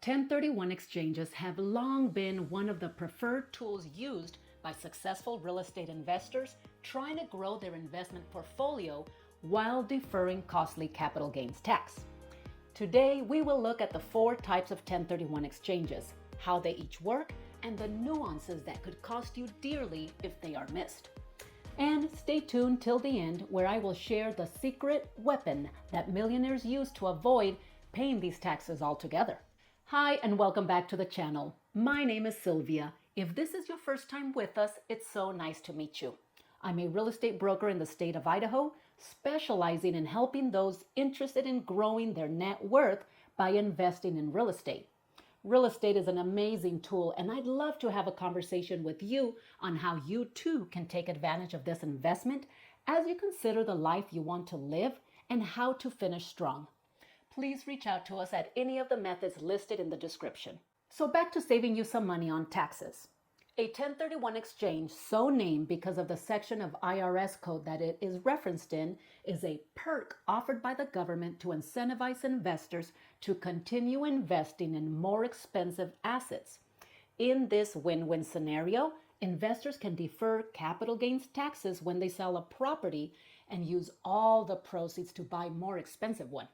1031 exchanges have long been one of the preferred tools used by successful real estate investors trying to grow their investment portfolio while deferring costly capital gains tax. Today, we will look at the 4 types of 1031 exchanges, how they each work, and the nuances that could cost you dearly if they are missed. And stay tuned till the end, where I will share the secret weapon that millionaires use to avoid paying these taxes altogether. Hi, and welcome back to the channel. My name is Sylvia. If this is your first time with us, it's so nice to meet you. I'm a real estate broker in the state of Idaho, specializing in helping those interested in growing their net worth by investing in real estate. Real estate is an amazing tool, and I'd love to have a conversation with you on how you too can take advantage of this investment as you consider the life you want to live and how to finish strong. Please reach out to us at any of the methods listed in the description. So back to saving you some money on taxes. A 1031 exchange, so named because of the section of IRS code that it is referenced in, is a perk offered by the government to incentivize investors to continue investing in more expensive assets. In this win-win scenario, investors can defer capital gains taxes when they sell a property and use all the proceeds to buy a more expensive one,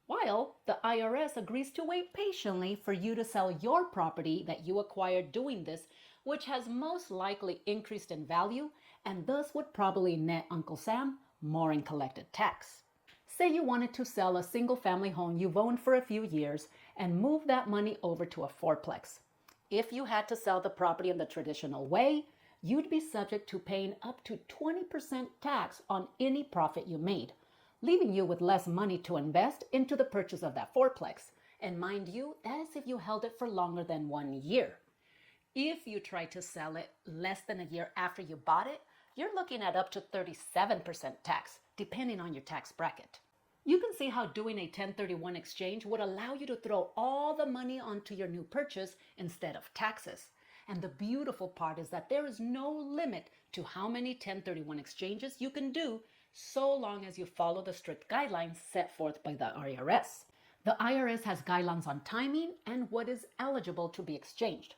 while the IRS agrees to wait patiently for you to sell your property that you acquired doing this, which has most likely increased in value and thus would probably net Uncle Sam more in collected tax. Say you wanted to sell a single-family home you've owned for a few years and move that money over to a fourplex. If you had to sell the property in the traditional way, you'd be subject to paying up to 20% tax on any profit you made, leaving you with less money to invest into the purchase of that fourplex. And mind you, that is if you held it for longer than 1 year. If you try to sell it less than a year after you bought it, you're looking at up to 37% tax, depending on your tax bracket. You can see how doing a 1031 exchange would allow you to throw all the money onto your new purchase instead of taxes. And the beautiful part is that there is no limit to how many 1031 exchanges you can do, so long as you follow the strict guidelines set forth by the IRS. The IRS has guidelines on timing and what is eligible to be exchanged.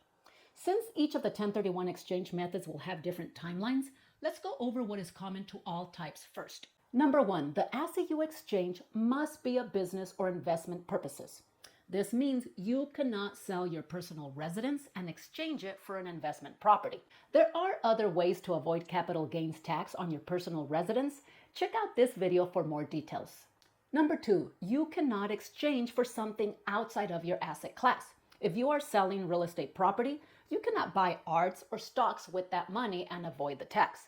Since each of the 1031 exchange methods will have different timelines, let's go over what is common to all types first. Number 1, the asset you exchange must be a business or investment purposes. This means you cannot sell your personal residence and exchange it for an investment property. There are other ways to avoid capital gains tax on your personal residence. Check out this video for more details. Number 2, you cannot exchange for something outside of your asset class. If you are selling real estate property, you cannot buy arts or stocks with that money and avoid the tax.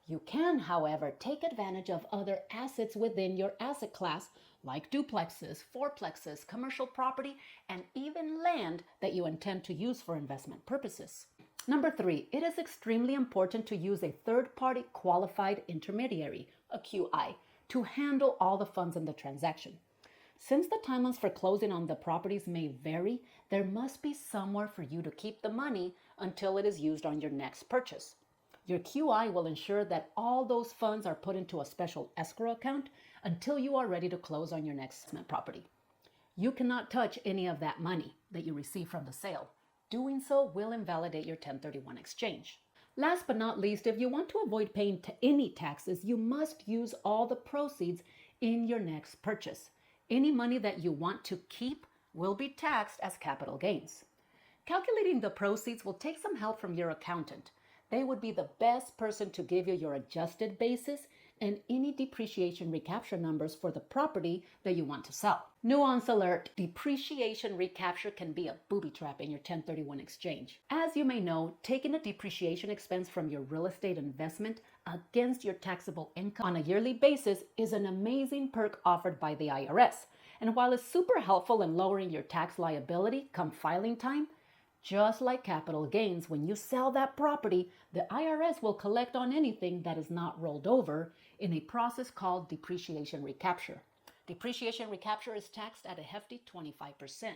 You can, however, take advantage of other assets within your asset class, like duplexes, fourplexes, commercial property, and even land that you intend to use for investment purposes. Number 3, it is extremely important to use a third-party qualified intermediary, a QI, to handle all the funds in the transaction. Since the timelines for closing on the properties may vary, there must be somewhere for you to keep the money until it is used on your next purchase. Your QI will ensure that all those funds are put into a special escrow account until you are ready to close on your next investment property. You cannot touch any of that money that you receive from the sale. Doing so will invalidate your 1031 exchange. Last but not least, if you want to avoid paying any taxes, you must use all the proceeds in your next purchase. Any money that you want to keep will be taxed as capital gains. Calculating the proceeds will take some help from your accountant. They would be the best person to give you your adjusted basis and any depreciation recapture numbers for the property that you want to sell. Nuance alert, depreciation recapture can be a booby trap in your 1031 exchange. As you may know, taking a depreciation expense from your real estate investment against your taxable income on a yearly basis is an amazing perk offered by the IRS. And while it's super helpful in lowering your tax liability come filing time, just like capital gains, when you sell that property, the IRS will collect on anything that is not rolled over in a process called depreciation recapture. Depreciation recapture is taxed at a hefty 25%.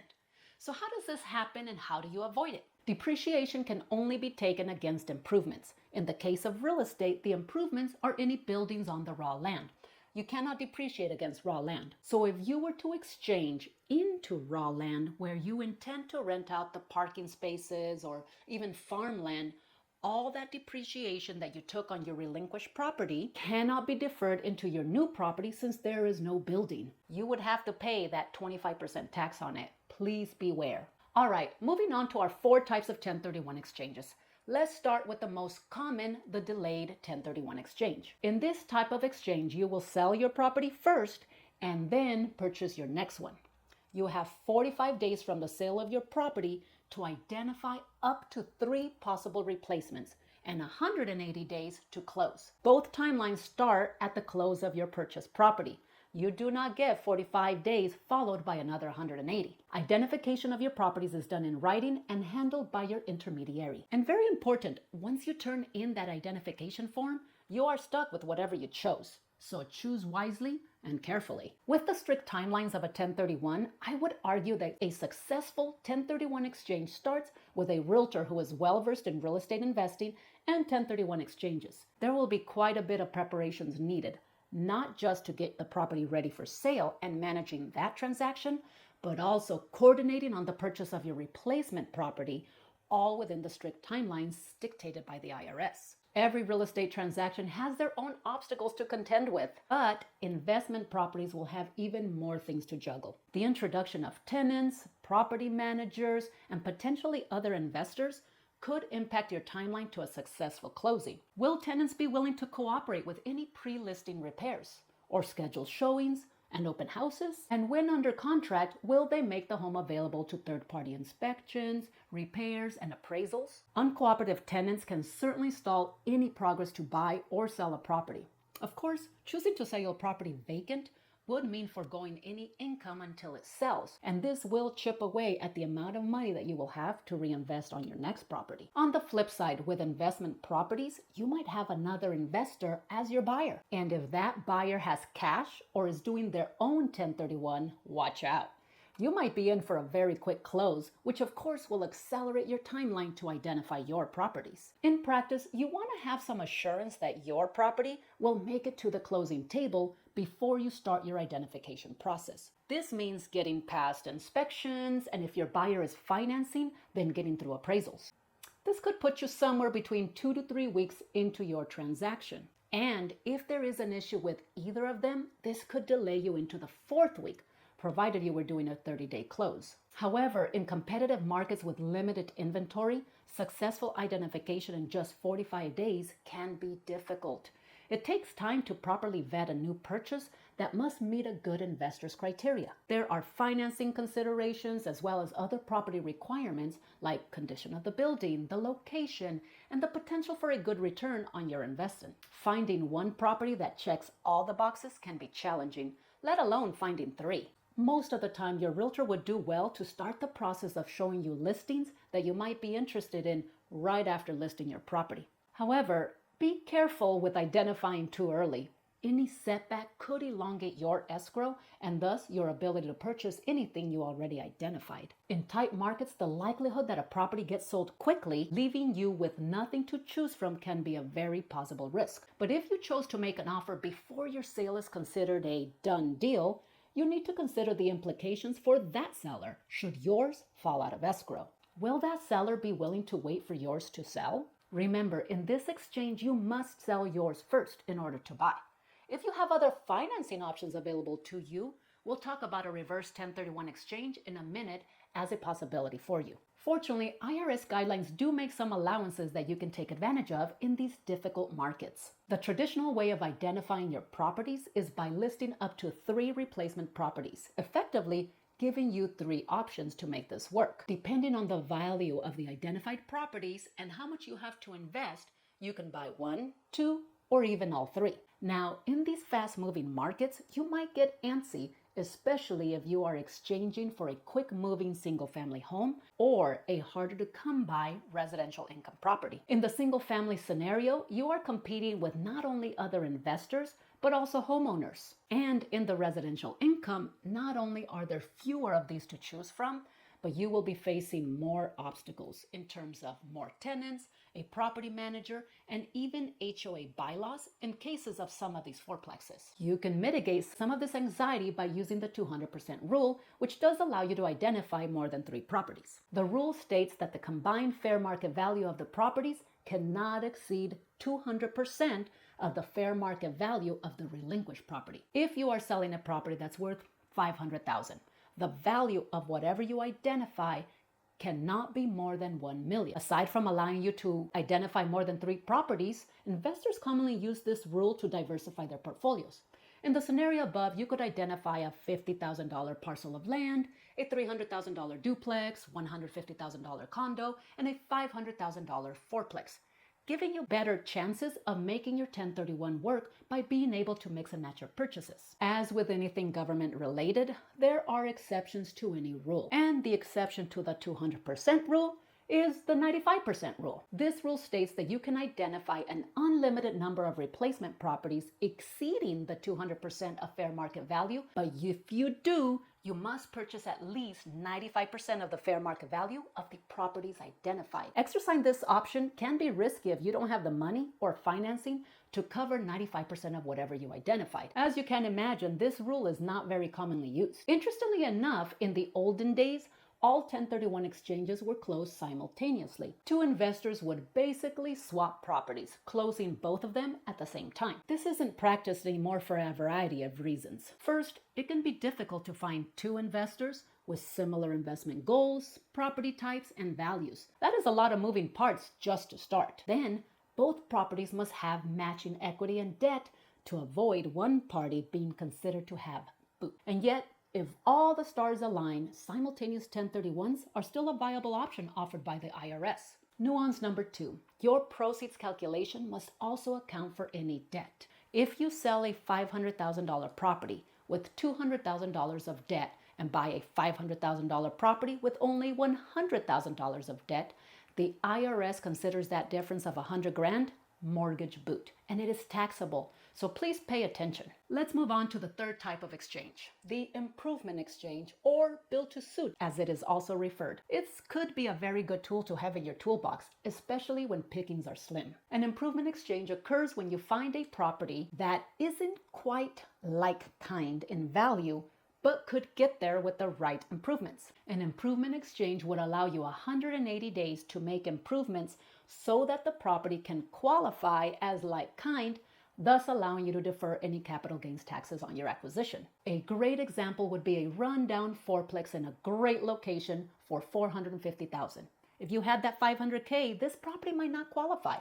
So how does this happen and how do you avoid it? Depreciation can only be taken against improvements. In the case of real estate, the improvements are any buildings on the raw land. You cannot depreciate against raw land. So if you were to exchange into raw land where you intend to rent out the parking spaces or even farmland, all that depreciation that you took on your relinquished property cannot be deferred into your new property since there is no building. You would have to pay that 25% tax on it. Please beware. All right, moving on to our 4 types of 1031 exchanges. Let's start with the most common, the delayed 1031 exchange. In this type of exchange, you will sell your property first and then purchase your next one. You have 45 days from the sale of your property to identify up to 3 possible replacements and 180 days to close. Both timelines start at the close of your purchased property. You do not get 45 days followed by another 180. Identification of your properties is done in writing and handled by your intermediary. And very important, once you turn in that identification form, you are stuck with whatever you chose. So choose wisely and carefully. With the strict timelines of a 1031, I would argue that a successful 1031 exchange starts with a realtor who is well-versed in real estate investing and 1031 exchanges. There will be quite a bit of preparations needed, not just to get the property ready for sale and managing that transaction, but also coordinating on the purchase of your replacement property, all within the strict timelines dictated by the IRS. Every real estate transaction has their own obstacles to contend with, but investment properties will have even more things to juggle. The introduction of tenants, property managers, and potentially other investors could impact your timeline to a successful closing. Will tenants be willing to cooperate with any pre-listing repairs or schedule showings and open houses? And when under contract, will they make the home available to third-party inspections, repairs, and appraisals? Uncooperative tenants can certainly stall any progress to buy or sell a property. Of course, choosing to sell your property vacant would mean foregoing any income until it sells, and this will chip away at the amount of money that you will have to reinvest on your next property. On the flip side, with investment properties, you might have another investor as your buyer. And if that buyer has cash or is doing their own 1031, watch out. You might be in for a very quick close, which of course will accelerate your timeline to identify your properties. In practice, you want to have some assurance that your property will make it to the closing table before you start your identification process. This means getting past inspections, and if your buyer is financing, then getting through appraisals. This could put you somewhere between 2 to 3 weeks into your transaction. And if there is an issue with either of them, this could delay you into the 4th week, provided you were doing a 30-day close. However, in competitive markets with limited inventory, successful identification in just 45 days can be difficult. It takes time to properly vet a new purchase that must meet a good investor's criteria. There are financing considerations as well as other property requirements like condition of the building, the location, and the potential for a good return on your investment. Finding one property that checks all the boxes can be challenging, let alone finding 3. Most of the time, your realtor would do well to start the process of showing you listings that you might be interested in right after listing your property. However, be careful with identifying too early. Any setback could elongate your escrow and thus your ability to purchase anything you already identified. In tight markets, the likelihood that a property gets sold quickly, leaving you with nothing to choose from, can be a very possible risk. But if you chose to make an offer before your sale is considered a done deal, you need to consider the implications for that seller should yours fall out of escrow. Will that seller be willing to wait for yours to sell? Remember, in this exchange, you must sell yours first in order to buy. If you have other financing options available to you, we'll talk about a reverse 1031 exchange in a minute as a possibility for you. Fortunately, IRS guidelines do make some allowances that you can take advantage of in these difficult markets. The traditional way of identifying your properties is by listing up to 3 replacement properties, effectively giving you 3 options to make this work. Depending on the value of the identified properties and how much you have to invest, you can buy 1, 2, or even all 3. Now, in these fast-moving markets, you might get antsy, especially if you are exchanging for a quick-moving single-family home or a harder-to-come-by residential income property. In the single-family scenario, you are competing with not only other investors, but also homeowners. And in the residential income, not only are there fewer of these to choose from, but you will be facing more obstacles in terms of more tenants, a property manager, and even HOA bylaws in cases of some of these fourplexes. You can mitigate some of this anxiety by using the 200% rule, which does allow you to identify more than 3 properties. The rule states that the combined fair market value of the properties cannot exceed 200% of the fair market value of the relinquished property. If you are selling a property that's worth $500,000, the value of whatever you identify cannot be more than $1 million. Aside from allowing you to identify more than 3 properties, investors commonly use this rule to diversify their portfolios. In the scenario above, you could identify a $50,000 parcel of land, a $300,000 duplex, $150,000 condo, and a $500,000 fourplex, giving you better chances of making your 1031 work by being able to mix and match your purchases. As with anything government related, there are exceptions to any rule. And the exception to the 200% rule is the 95% rule. This rule states that you can identify an unlimited number of replacement properties exceeding the 200% of fair market value, but if you do, you must purchase at least 95% of the fair market value of the properties identified. Exercising this option can be risky if you don't have the money or financing to cover 95% of whatever you identified. As you can imagine, this rule is not very commonly used. Interestingly enough, in the olden days, all 1031 exchanges were closed simultaneously. 2 investors would basically swap properties, closing both of them at the same time. This isn't practiced anymore for a variety of reasons. First, it can be difficult to find 2 investors with similar investment goals, property types, and values. That is a lot of moving parts just to start. Then, both properties must have matching equity and debt to avoid one party being considered to have boot. And yet, if all the stars align, simultaneous 1031s are still a viable option offered by the IRS. Nuance number 2, your proceeds calculation must also account for any debt. If you sell a $500,000 property with $200,000 of debt and buy a $500,000 property with only $100,000 of debt, the IRS considers that difference of $100,000 mortgage boot, and it is taxable. So please pay attention. Let's move on to the third type of exchange, the improvement exchange, or build to suit as it is also referred. It could be a very good tool to have in your toolbox, especially when pickings are slim. An improvement exchange occurs when you find a property that isn't quite like kind in value, but could get there with the right improvements. An improvement exchange would allow you 180 days to make improvements so that the property can qualify as like kind, thus allowing you to defer any capital gains taxes on your acquisition. A great example would be a rundown fourplex in a great location for $450,000. If you had that $500K, this property might not qualify.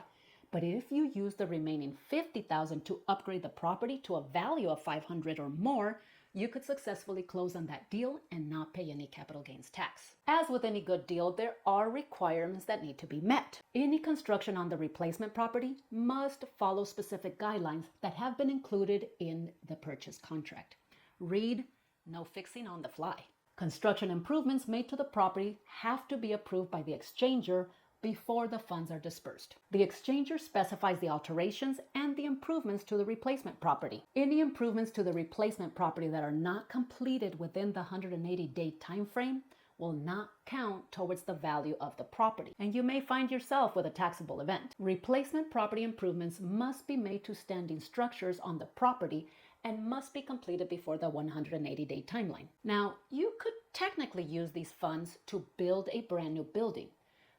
But if you use the remaining $50,000 to upgrade the property to a value of $500 or more, you could successfully close on that deal and not pay any capital gains tax. As with any good deal, there are requirements that need to be met. Any construction on the replacement property must follow specific guidelines that have been included in the purchase contract. Read, no fixing on the fly. Construction improvements made to the property have to be approved by the exchanger before the funds are dispersed. The exchanger specifies the alterations and the improvements to the replacement property. Any improvements to the replacement property that are not completed within the 180-day time frame will not count towards the value of the property, and you may find yourself with a taxable event. Replacement property improvements must be made to standing structures on the property and must be completed before the 180-day timeline. Now, you could technically use these funds to build a brand new building,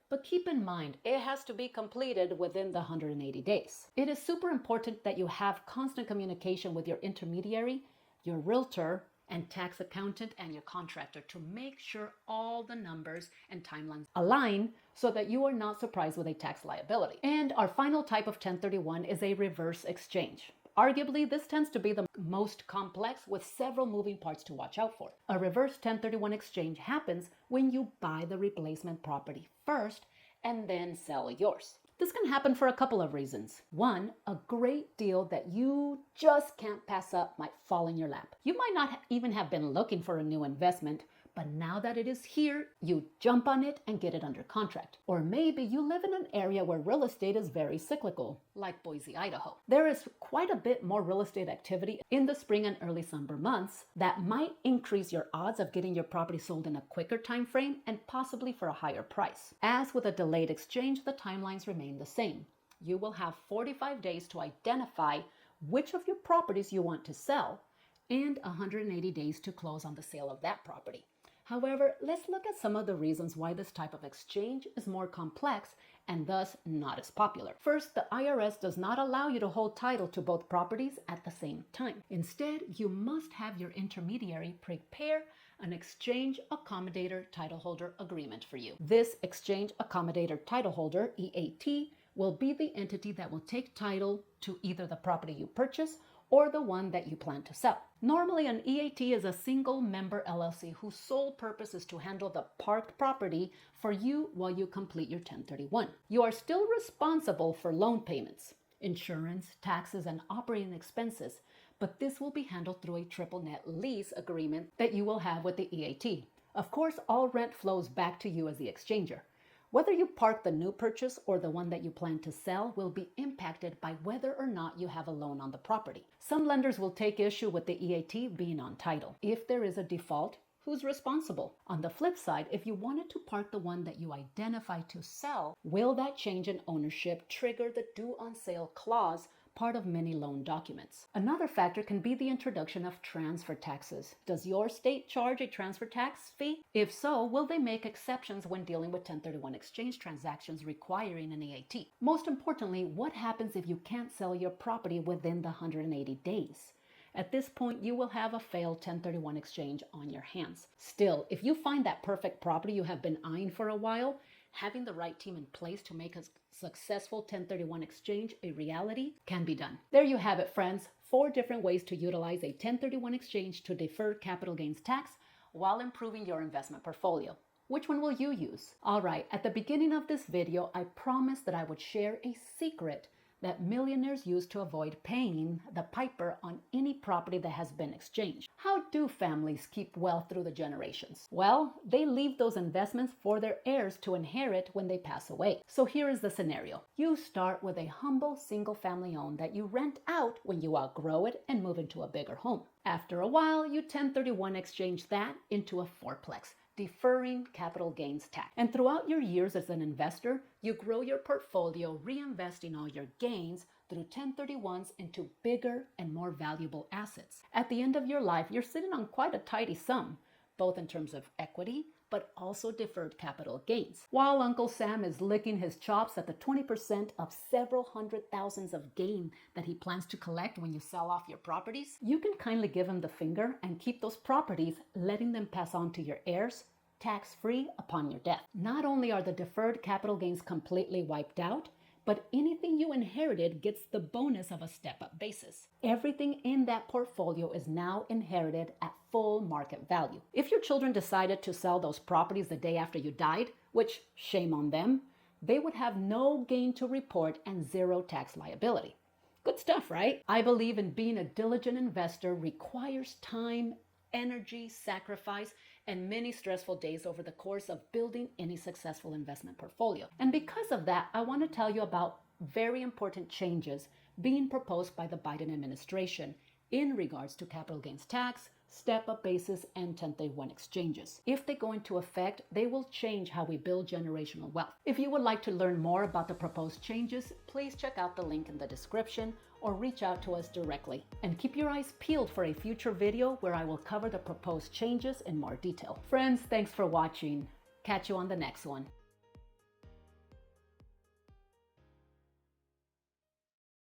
but keep in mind, it has to be completed within the 180 days. It is super important that you have constant communication with your intermediary, your realtor, and tax accountant and your contractor to make sure all the numbers and timelines align so that you are not surprised with a tax liability. And our final type of 1031 is a reverse exchange. Arguably, this tends to be the most complex with several moving parts to watch out for. A reverse 1031 exchange happens when you buy the replacement property first and then sell yours. This can happen for a couple of reasons. One, a great deal that you just can't pass up might fall in your lap. You might not even have been looking for a new investment, but now that it is here, you jump on it and get it under contract. Or maybe you live in an area where real estate is very cyclical, like Boise, Idaho. There is quite a bit more real estate activity in the spring and early summer months that might increase your odds of getting your property sold in a quicker time frame and possibly for a higher price. As with a delayed exchange, the timelines remain the same. You will have 45 days to identify which of your properties you want to sell and 180 days to close on the sale of that property. However, let's look at some of the reasons why this type of exchange is more complex and thus not as popular. First, the IRS does not allow you to hold title to both properties at the same time. Instead, you must have your intermediary prepare an exchange accommodator title holder agreement for you. This exchange accommodator title holder, EAT, will be the entity that will take title to either the property you purchase or the one that you plan to sell. Normally, an EAT is a single member LLC whose sole purpose is to handle the parked property for you while you complete your 1031. You are still responsible for loan payments, insurance, taxes, and operating expenses, but this will be handled through a triple net lease agreement that you will have with the EAT. Of course, all rent flows back to you as the exchanger. Whether you park the new purchase or the one that you plan to sell will be impacted by whether or not you have a loan on the property. Some lenders will take issue with the EAT being on title. If there is a default, who's responsible? On the flip side, if you wanted to park the one that you identify to sell, will that change in ownership trigger the due on sale clause, part of many loan documents? Another factor can be the introduction of transfer taxes. Does your state charge a transfer tax fee? If so, will they make exceptions when dealing with 1031 exchange transactions requiring an EAT? Most importantly, what happens if you can't sell your property within the 180 days? At this point, you will have a failed 1031 exchange on your hands. Still, if you find that perfect property you have been eyeing for a while, having the right team in place to make a successful 1031 exchange a reality can be done. There you have it, friends. 4 different ways to utilize a 1031 exchange to defer capital gains tax while improving your investment portfolio. Which one will you use? All right, at the beginning of this video, I promised that I would share a secret that millionaires use to avoid paying the piper on any property that has been exchanged. How do families keep wealth through the generations? Well, they leave those investments for their heirs to inherit when they pass away. So here is the scenario. You start with a humble single-family home that you rent out when you outgrow it and move into a bigger home. After a while, you 1031 exchange that into a fourplex, deferring capital gains tax. And throughout your years as an investor, you grow your portfolio, reinvesting all your gains through 1031s into bigger and more valuable assets. At the end of your life, you're sitting on quite a tidy sum, both in terms of equity, but also deferred capital gains. While Uncle Sam is licking his chops at the 20% of several hundred thousands of gain that he plans to collect when you sell off your properties, you can kindly give him the finger and keep those properties, letting them pass on to your heirs tax-free upon your death. Not only are the deferred capital gains completely wiped out, but anything you inherited gets the bonus of a step-up basis. Everything in that portfolio is now inherited at full market value. If your children decided to sell those properties the day after you died, which shame on them, they would have no gain to report and 0 tax liability. Good stuff, right? I believe in being a diligent investor requires time, energy, sacrifice, and many stressful days over the course of building any successful investment portfolio. And because of that, I want to tell you about very important changes being proposed by the Biden administration in regards to capital gains tax, step-up basis, and 1031 exchanges. If they go into effect, they will change how we build generational wealth. If you would like to learn more about the proposed changes, please check out the link in the description or reach out to us directly. And keep your eyes peeled for a future video where I will cover the proposed changes in more detail. Friends, thanks for watching. Catch you on the next one.